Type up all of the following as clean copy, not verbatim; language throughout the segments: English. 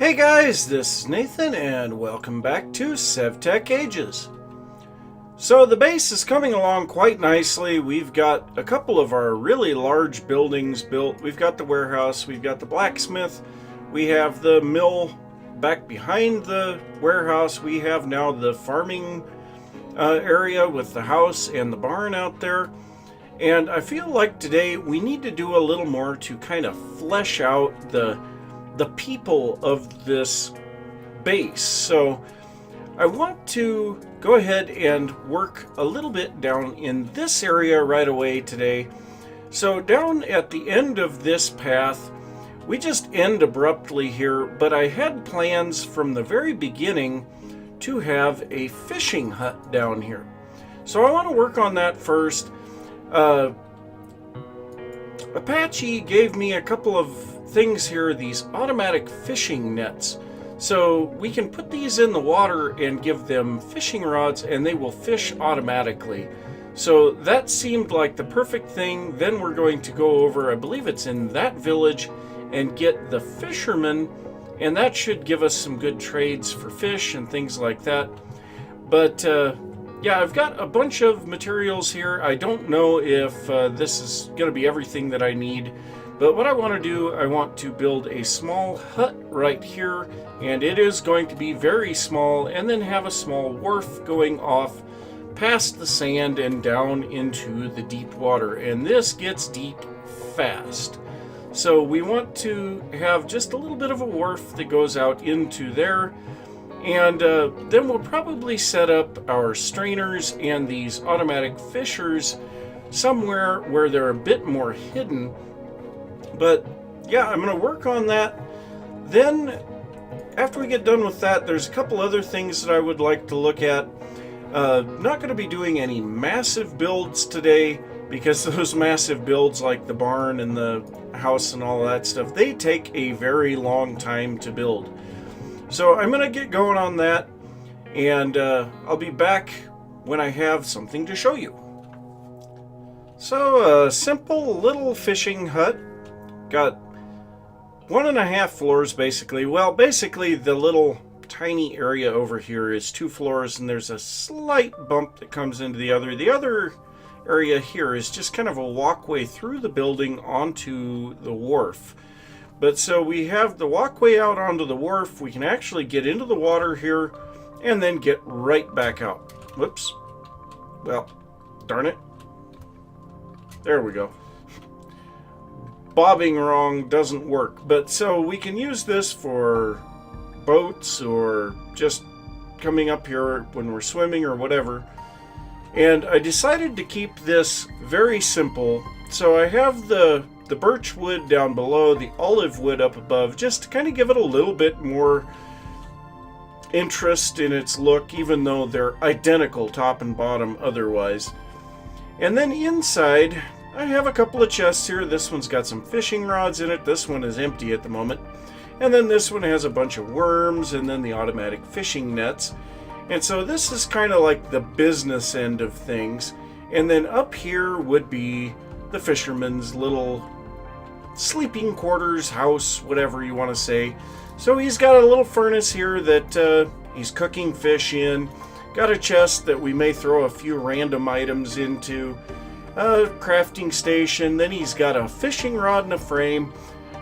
Hey guys, this is Nathan and welcome back to SevTech Ages. So the base is coming along quite nicely. We've got a couple of our really large buildings built. We've got the warehouse, we've got the blacksmith, we have the mill back behind the warehouse, we have now the farming area with the house and the barn out there. And I feel like today we need to do a little more to kind of flesh out the people of this base. So I want to go ahead and work a little bit down in this area right away today. So down at the end of this path, we just end abruptly here, but I had plans from the very beginning to have a fishing hut down here. So I want to work on that first. Apache gave me a couple of things here, these automatic fishing nets. So we can put these in the water and give them fishing rods and they will fish automatically. So that seemed like the perfect thing. Then we're going to go over, I believe it's in that village, and get the fishermen, and that should give us some good trades for fish and things like that. But yeah, I've got a bunch of materials here. I don't know if this is going to be everything that I need. But what I want to do, I want to build a small hut right here, and it is going to be very small, and then have a small wharf going off past the sand and down into the deep water. And this gets deep fast. So we want to have just a little bit of a wharf that goes out into there. And then we'll probably set up our strainers and these automatic fishers somewhere where they're a bit more hidden. But yeah, I'm going to work on that. Then after we get done with that, there's a couple other things that I would like to look at. Not going to be doing any massive builds today, because those massive builds like the barn and the house and all that stuff, they take a very long time to build. So I'm going to get going on that, and I'll be back when I have something to show you. So a simple little fishing hut. Got 1.5 floors basically. Well, basically the little tiny area over here is 2 floors, and there's a slight bump that comes into the other. The other area here is just kind of a walkway through the building onto the wharf. But so we have the walkway out onto the wharf. We can actually get into the water here and then get right back out. Whoops. Well, darn it. There we go. Bobbing wrong doesn't work. But so we can use this for boats or just coming up here when we're swimming or whatever. And I decided to keep this very simple. So I have the birch wood down below, the olive wood up above, just to kind of give it a little bit more interest in its look, even though they're identical top and bottom otherwise. And then inside, I have a couple of chests here. This one's got some fishing rods in it. This one is empty at the moment. And then this one has a bunch of worms, and then the automatic fishing nets. And so this is kind of like the business end of things. And then up here would be the fisherman's little sleeping quarters, house, whatever you want to say. So he's got a little furnace here that he's cooking fish in. Got a chest that we may throw a few random items into. A crafting station. Then he's got a fishing rod and a frame.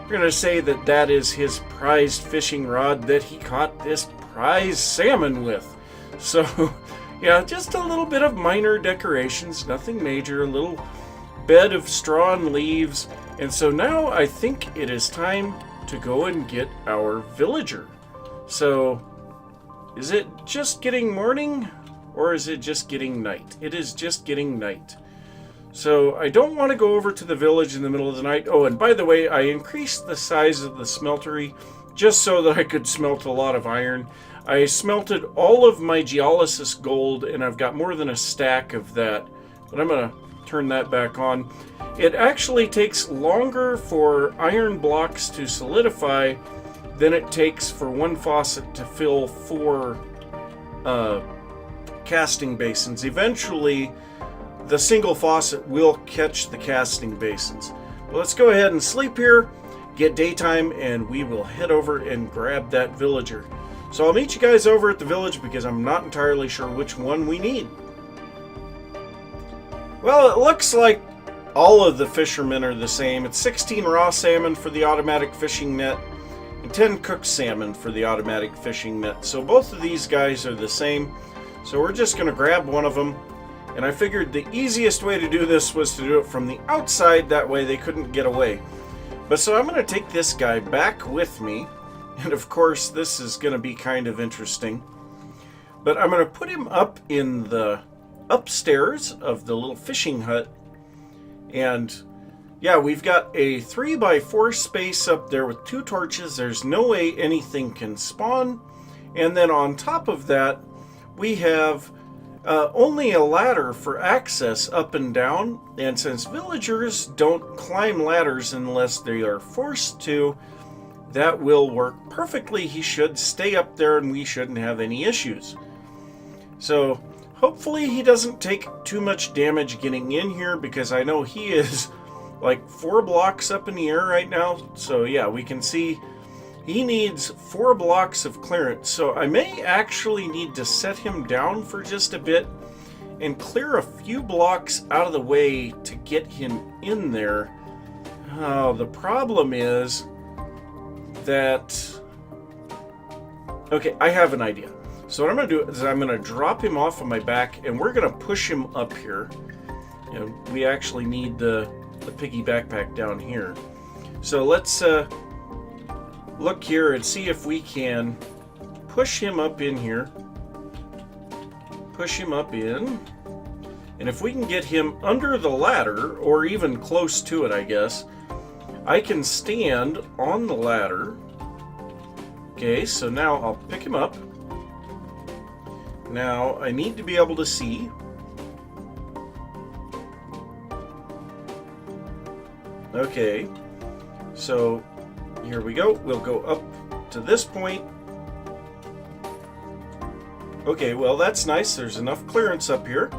We're going to say that that is his prized fishing rod that he caught this prize salmon with. So yeah, just a little bit of minor decorations, nothing major, a little bed of straw and leaves. And so now I think it is time to go and get our villager. So is it just getting morning, or is it just getting night? It is just getting night. So I don't want to go over to the village in the middle of the night. Oh, and by the way, I increased the size of the smeltery just so that I could smelt a lot of iron. I smelted all of my geolysis gold, and I've got more than a stack of that. But I'm going to turn that back on. It actually takes longer for iron blocks to solidify than it takes for one faucet to fill 4 casting basins. Eventually, the single faucet will catch the casting basins. Well, let's go ahead and sleep here, get daytime and we will head over and grab that villager. So I'll meet you guys over at the village because I'm not entirely sure which one we need. Well, it looks like all of the fishermen are the same. It's 16 raw salmon for the automatic fishing net and 10 cooked salmon for the automatic fishing net. So both of these guys are the same. So we're just going to grab one of them. And I figured the easiest way to do this was to do it from the outside. That way they couldn't get away. But so I'm going to take this guy back with me. And of course, this is going to be kind of interesting. But I'm going to put him up in the upstairs of the little fishing hut. And yeah, we've got a 3x4 space up there with 2 torches. There's no way anything can spawn. And then on top of that, we have only a ladder for access up and down. And since villagers don't climb ladders unless they are forced to, that will work perfectly. He should stay up there and we shouldn't have any issues. So hopefully he doesn't take too much damage getting in here, because I know he is like 4 blocks up in the air right now. So yeah, we can see he needs 4 blocks of clearance. So I may actually need to set him down for just a bit and clear a few blocks out of the way to get him in there. Oh, the problem is that... Okay, I have an idea. So what I'm going to do is I'm going to drop him off on my back and we're going to push him up here. You know, we actually need the piggy backpack down here. So let's look here and see if we can push him up in here. Push him up in. And if we can get him under the ladder, or even close to it, I guess, I can stand on the ladder. Okay, so now I'll pick him up. Now I need to be able to see. Okay, so here we go. We'll go up to this point. Okay, well that's nice. There's enough clearance up here.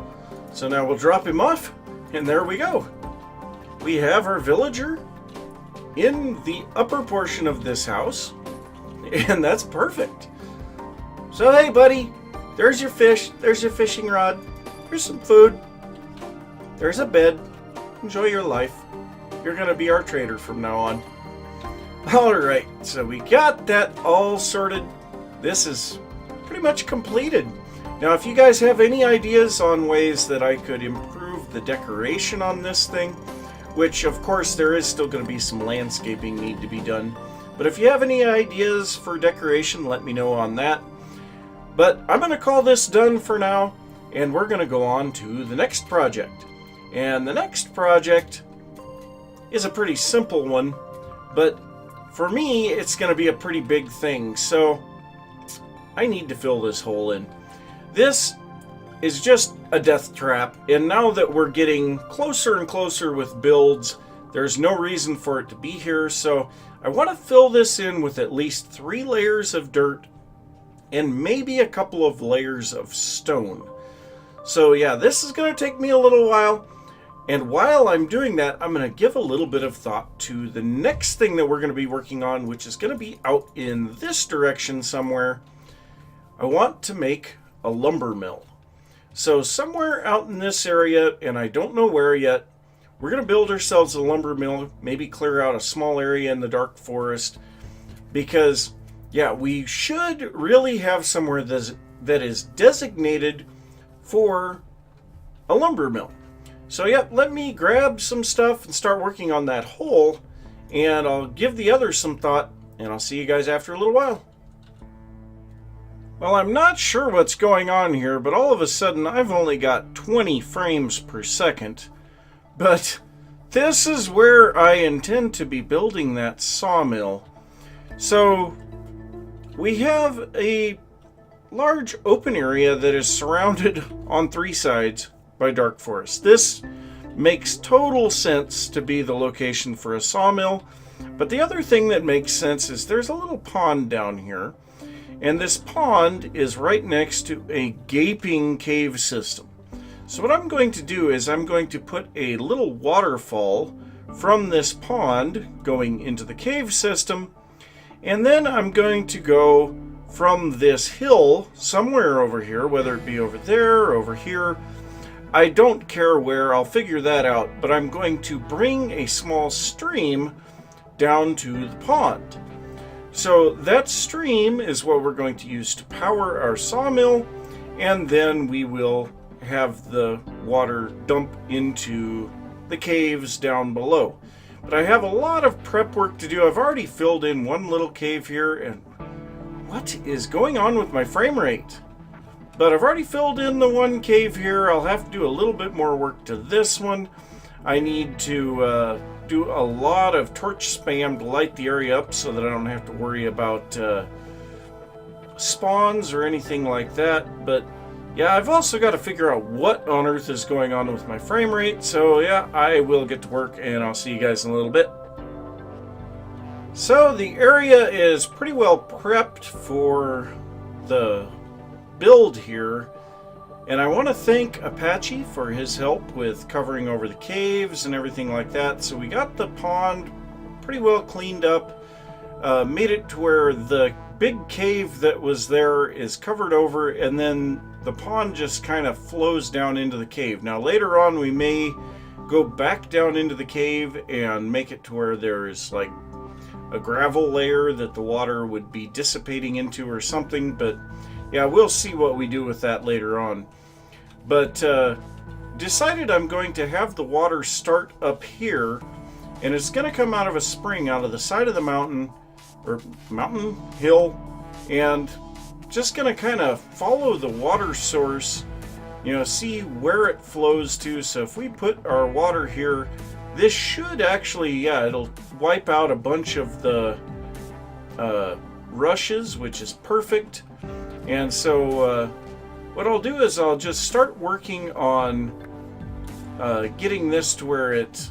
So now we'll drop him off, and there we go. We have our villager in the upper portion of this house, and that's perfect. So hey buddy, there's your fish, there's your fishing rod, here's some food, there's a bed. Enjoy your life. You're gonna be our trader from now on. Alright, so we got that all sorted. This is pretty much completed. Now if you guys have any ideas on ways that I could improve the decoration on this thing, which of course there is still going to be some landscaping need to be done, but if you have any ideas for decoration, let me know on that. But I'm going to call this done for now, and we're going to go on to the next project. And the next project is a pretty simple one, but for me it's going to be a pretty big thing, so I need to fill this hole in. This is just a death trap, and now that we're getting closer and closer with builds, there's no reason for it to be here, so I want to fill this in with at least 3 layers of dirt and maybe a couple of layers of stone. So yeah, this is going to take me a little while, and while I'm doing that, I'm going to give a little bit of thought to the next thing that we're going to be working on, which is going to be out in this direction somewhere. I want to make a lumber mill. So somewhere out in this area, and I don't know where yet, we're going to build ourselves a lumber mill, maybe clear out a small area in the dark forest, because yeah, we should really have somewhere that is designated for a lumber mill. So yeah, let me grab some stuff and start working on that hole, and I'll give the others some thought, and I'll see you guys after a little while. Well, I'm not sure what's going on here, but all of a sudden I've only got 20 frames per second. But this is where I intend to be building that sawmill. So we have a large open area that is surrounded on 3 sides by dark forest. This makes total sense to be the location for a sawmill. But the other thing that makes sense is there's a little pond down here. And this pond is right next to a gaping cave system. So what I'm going to do is I'm going to put a little waterfall from this pond going into the cave system. And then I'm going to go from this hill somewhere over here, whether it be over there or over here. I don't care where, I'll figure that out, but I'm going to bring a small stream down to the pond. So that stream is what we're going to use to power our sawmill, and then we will have the water dump into the caves down below. But I have a lot of prep work to do. I've already filled in one little cave here, and what is going on with my frame rate? But I've already filled in the one cave here. I'll have to do a little bit more work to this one. I need to do a lot of torch spam to light the area up so that I don't have to worry about spawns or anything like that. But yeah, I've also got to figure out what on earth is going on with my frame rate. So yeah, I will get to work and I'll see you guys in a little bit. So the area is pretty well prepped for the build here. And I want to thank Apache for his help with covering over the caves and everything like that. So we got the pond pretty well cleaned up, made it to where the big cave that was there is covered over, and then the pond just kind of flows down into the cave. Now later on we may go back down into the cave and make it to where there's like a gravel layer that the water would be dissipating into or something, but yeah, we'll see what we do with that later on. But decided I'm going to have the water start up here, and it's going to come out of a spring out of the side of the mountain, or hill, and just going to kind of follow the water source, you know, see where it flows to. So if we put our water here, this should actually, yeah, it'll wipe out a bunch of the rushes, which is perfect. And so what I'll do is I'll just start working on getting this to where it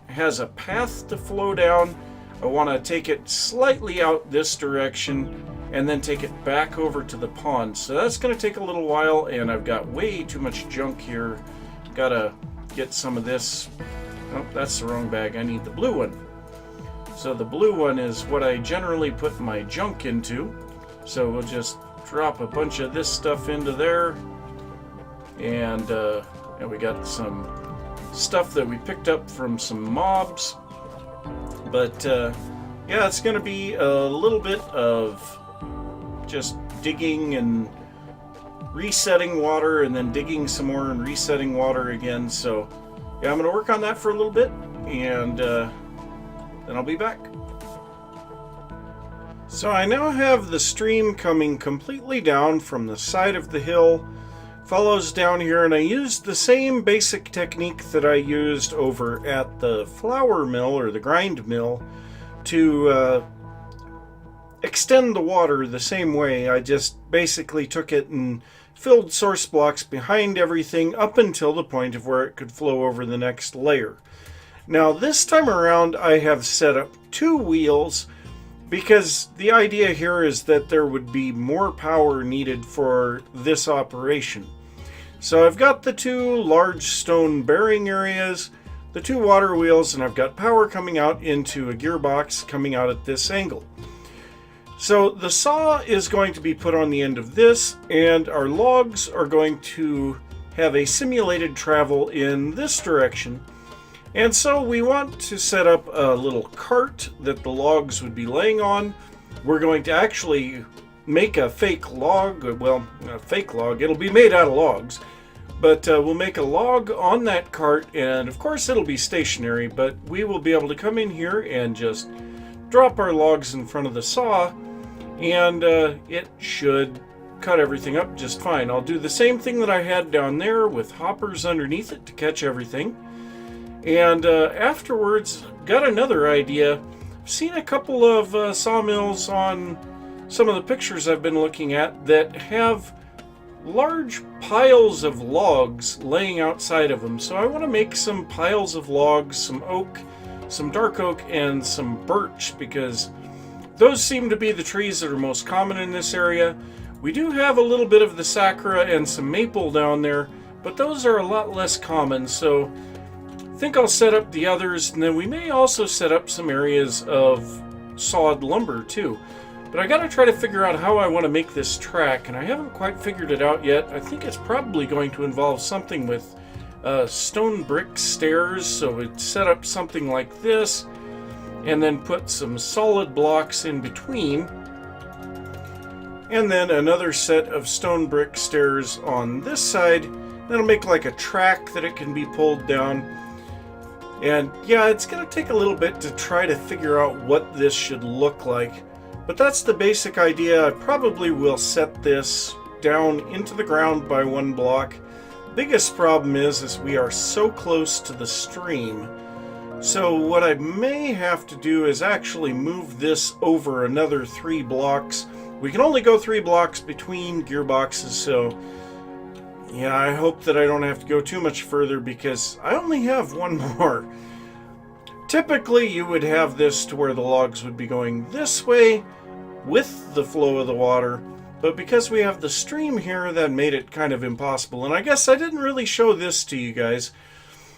has a path to flow down. I want to take it slightly out this direction and then take it back over to the pond. So that's going to take a little while, and I've got way too much junk here. Gotta get some of this. Oh, that's the wrong bag. I need the blue one. So the blue one is what I generally put my junk into. So we'll just drop a bunch of this stuff into there, and we got some stuff that we picked up from some mobs. But yeah, it's going to be a little bit of just digging and resetting water, and then digging some more and resetting water again. So yeah, I'm going to work on that for a little bit, and then I'll be back. So I now have the stream coming completely down from the side of the hill, follows down here, and I used the same basic technique that I used over at the flour mill, or the grind mill, to extend the water the same way. I just basically took it and filled source blocks behind everything up until the point of where it could flow over the next layer. Now this time around I have set up 2 wheels, because the idea here is that there would be more power needed for this operation. So I've got the 2 large stone bearing areas, the 2 water wheels, and I've got power coming out into a gearbox coming out at this angle. So the saw is going to be put on the end of this, and our logs are going to have a simulated travel in this direction. And so we want to set up a little cart that the logs would be laying on. We're going to actually make a fake log, well, a fake log, it'll be made out of logs, but we'll make a log on that cart, and of course it'll be stationary, but we will be able to come in here and just drop our logs in front of the saw, and it should cut everything up just fine. I'll do the same thing that I had down there with hoppers underneath it to catch everything. And afterwards, got another idea. I've seen a couple of sawmills on some of the pictures I've been looking at that have large piles of logs laying outside of them. So I want to make some piles of logs, some oak, some dark oak, and some birch, because those seem to be the trees that are most common in this area. We do have a little bit of the sakura and some maple down there, but those are a lot less common. So think I'll set up the others, and then we may also set up some areas of sawed lumber too. But I gotta try to figure out how I want to make this track, and I haven't quite figured it out yet. I think it's probably going to involve something with stone brick stairs, so we'd set up something like this, and then put some solid blocks in between, and then another set of stone brick stairs on this side. That'll make like a track that it can be pulled down. And yeah, it's going to take a little bit to try to figure out what this should look like, but that's the basic idea. I probably will set this down into the ground by one block. Biggest problem is we are so close to the stream. So what I may have to do is actually move this over another 3 blocks. We can only go 3 blocks between gearboxes, so yeah, I hope that I don't have to go too much further because I only have one more. Typically, you would have this to where the logs would be going this way with the flow of the water, but because we have the stream here, that made it kind of impossible. And I guess I didn't really show this to you guys.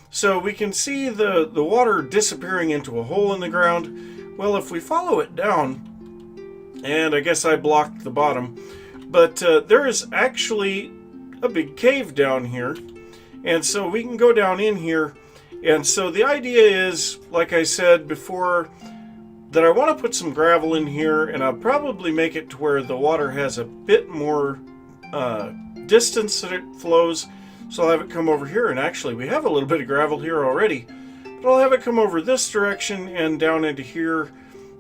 So we can see the water disappearing into a hole in the ground. Well, if we follow it down, and I guess I blocked the bottom, but there is actually a big cave down here. And so we can go down in here. And so the idea is, like I said before, that I want to put some gravel in here, and I'll probably make it to where the water has a bit more distance that it flows. So I'll have it come over here, and actually we have a little bit of gravel here already, but I'll have it come over this direction and down into here,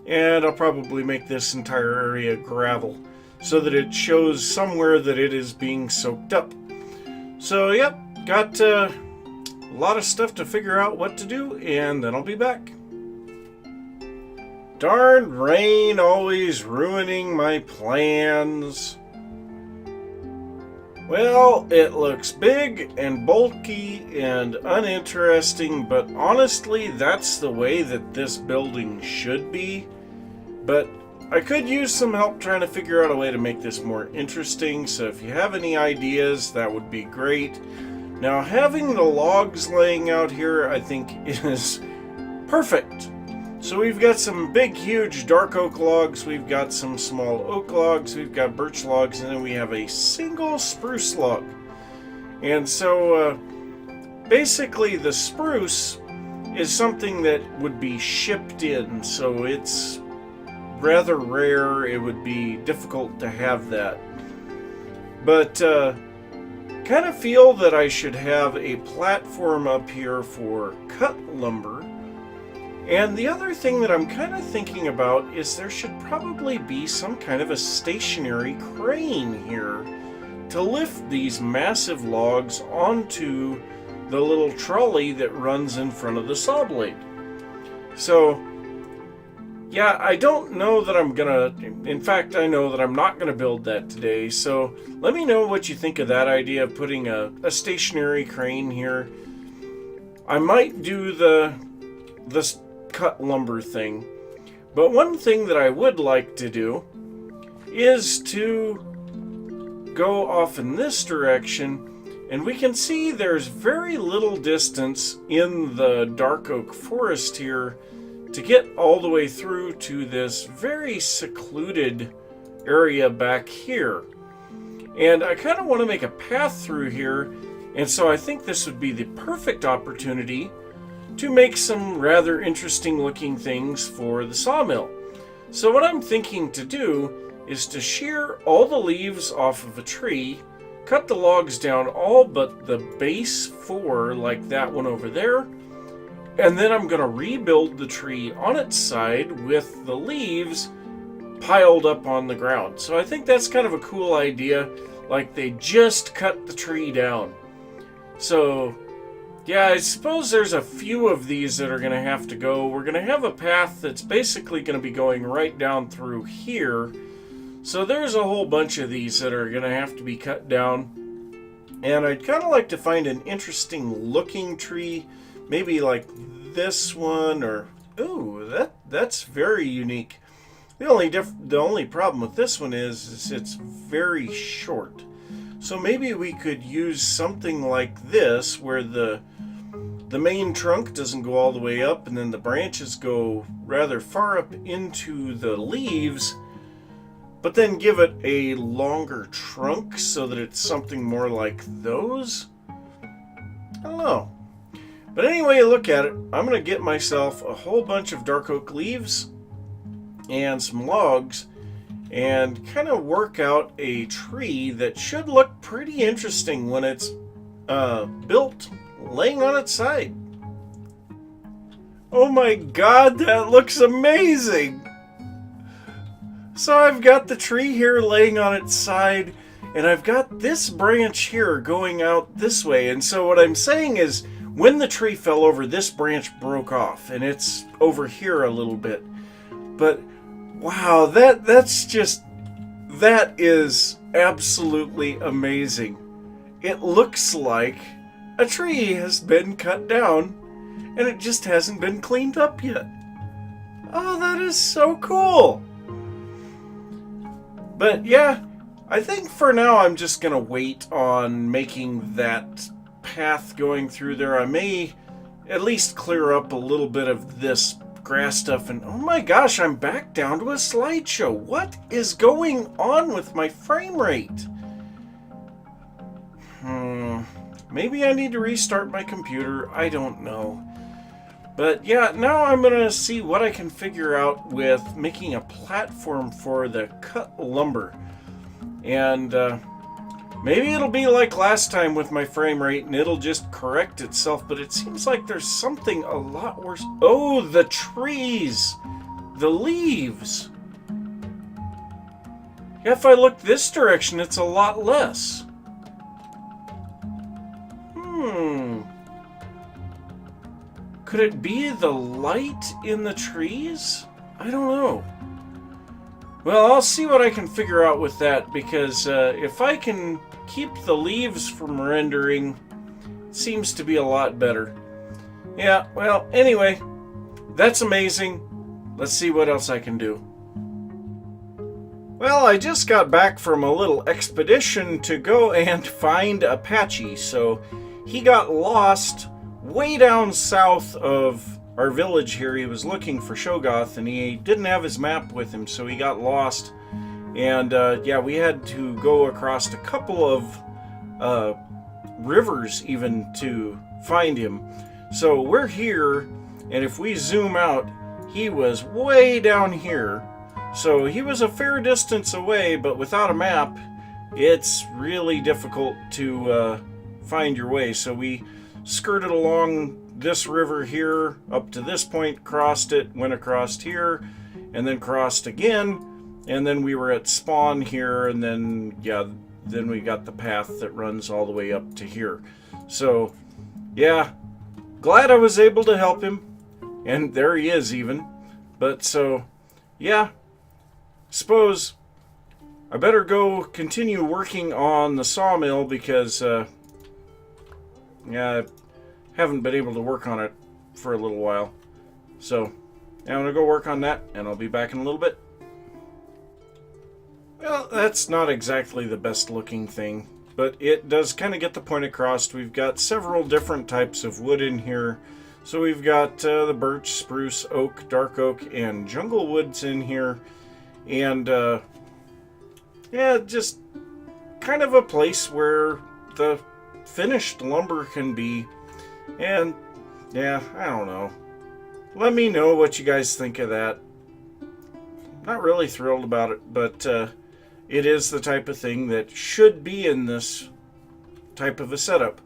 and I'll probably make this entire area gravel so that it shows somewhere that it is being soaked up. So yep, got a lot of stuff to figure out what to do, and then I'll be back. Darn rain always ruining my plans. Well, it looks big and bulky and uninteresting, but honestly, that's the way that this building should be. But I could use some help trying to figure out a way to make this more interesting, so if you have any ideas, that would be great. Now, having the logs laying out here, I think, is perfect. So we've got some big, huge dark oak logs, we've got some small oak logs, we've got birch logs, and then we have a single spruce log. And so basically the spruce is something that would be shipped in, so it's rather rare. It would be difficult to have that. But kind of feel that I should have a platform up here for cut lumber. And the other thing that I'm kind of thinking about is there should probably be some kind of a stationary crane here to lift these massive logs onto the little trolley that runs in front of the saw blade. So, yeah, I don't know that I'm gonna, in fact, I know that I'm not gonna build that today, so let me know what you think of that idea of putting a stationary crane here. I might do the cut lumber thing, but one thing that I would like to do is to go off in this direction, and we can see there's very little distance in the dark oak forest here to get all the way through to this very secluded area back here. And I kind of want to make a path through here, and so I think this would be the perfect opportunity to make some rather interesting looking things for the sawmill. So what I'm thinking to do is to shear all the leaves off of a tree, cut the logs down all but the base 4, like that one over there, and then I'm going to rebuild the tree on its side with the leaves piled up on the ground. So I think that's kind of a cool idea, like they just cut the tree down. So yeah, I suppose there's a few of these that are going to have to go. We're going to have a path that's basically going to be going right down through here. So there's a whole bunch of these that are going to have to be cut down. And I'd kind of like to find an interesting looking tree. Maybe like this one, or... Ooh, that's very unique. The only problem with this one is it's very short. So maybe we could use something like this, where the the main trunk doesn't go all the way up, and then the branches go rather far up into the leaves, but then give it a longer trunk so that it's something more like those. I don't know. But anyway, look at it. I'm going to get myself a whole bunch of dark oak leaves and some logs and kind of work out a tree that should look pretty interesting when it's built laying on its side. Oh my god, that looks amazing! So I've got the tree here laying on its side, and I've got this branch here going out this way. And so what I'm saying is, when the tree fell over, this branch broke off, and it's over here a little bit. But wow, that is absolutely amazing. It looks like a tree has been cut down, and it just hasn't been cleaned up yet. Oh, that is so cool! But yeah, I think for now I'm just going to wait on making that path going through there. I may at least clear up a little bit of this grass stuff, and oh my gosh, I'm back down to a slideshow. What is going on with my frame rate? Maybe I need to restart my computer. I don't know. But yeah, now I'm going to see what I can figure out with making a platform for the cut lumber. And maybe it'll be like last time with my frame rate and it'll just correct itself. But it seems like there's something a lot worse. Oh, the trees! The leaves! Yeah, if I look this direction, it's a lot less. Could it be the light in the trees? I don't know. Well, I'll see what I can figure out with that, because if I can keep the leaves from rendering, it seems to be a lot better. Yeah, well, anyway, that's amazing. Let's see what else I can do. Well, I just got back from a little expedition to go and find Apache, so he got lost way down south of our village here. He was looking for Shogoth, and he didn't have his map with him, so he got lost. And yeah, we had to go across a couple of rivers even to find him. So we're here, and if we zoom out, he was way down here. So he was a fair distance away, but without a map, it's really difficult to find your way. So we skirted along this river here up to this point, crossed it, went across here, and then crossed again, and then we were at spawn here, and then yeah, then we got the path that runs all the way up to here. So yeah, glad I was able to help him, and there he is even. But so yeah, suppose I better go continue working on the sawmill, because yeah, I haven't been able to work on it for a little while. So I'm going to go work on that, and I'll be back in a little bit. Well, that's not exactly the best looking thing, but it does kind of get the point across. We've got several different types of wood in here. So we've got the birch, spruce, oak, dark oak, and jungle woods in here. And yeah, just kind of a place where the finished lumber can be. And yeah, I don't know. Let me know what you guys think of that. Not really thrilled about it, but it is the type of thing that should be in this type of a setup.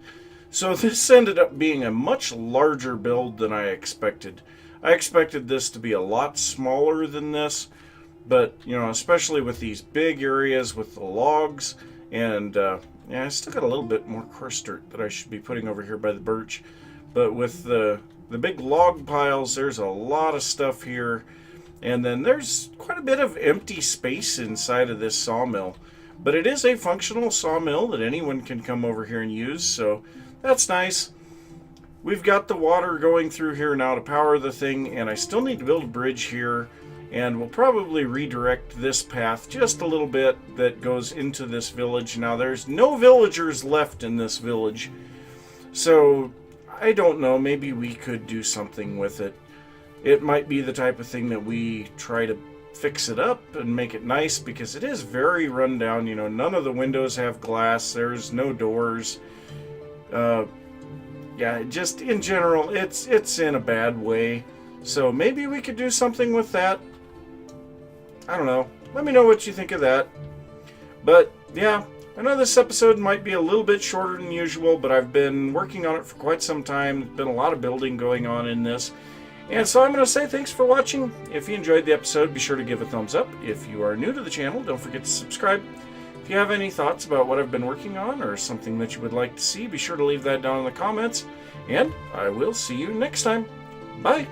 So this ended up being a much larger build than I expected. I expected this to be a lot smaller than this, but you know, especially with these big areas with the logs, and yeah, I still got a little bit more coarse dirt that I should be putting over here by the birch. But with the big log piles, there's a lot of stuff here. And then there's quite a bit of empty space inside of this sawmill. But it is a functional sawmill that anyone can come over here and use, so that's nice. We've got the water going through here now to power the thing, and I still need to build a bridge here. And we'll probably redirect this path just a little bit that goes into this village. Now, there's no villagers left in this village. So I don't know, maybe we could do something with it. It might be the type of thing that we try to fix it up and make it nice, because it is very run down. You know, none of the windows have glass, there's no doors. Yeah, just in general, it's in a bad way. So maybe we could do something with that. I don't know. Let me know what you think of that. But yeah, I know this episode might be a little bit shorter than usual, but I've been working on it for quite some time. There's been a lot of building going on in this. And so I'm going to say thanks for watching. If you enjoyed the episode, be sure to give a thumbs up. If you are new to the channel, don't forget to subscribe. If you have any thoughts about what I've been working on or something that you would like to see, be sure to leave that down in the comments. And I will see you next time. Bye!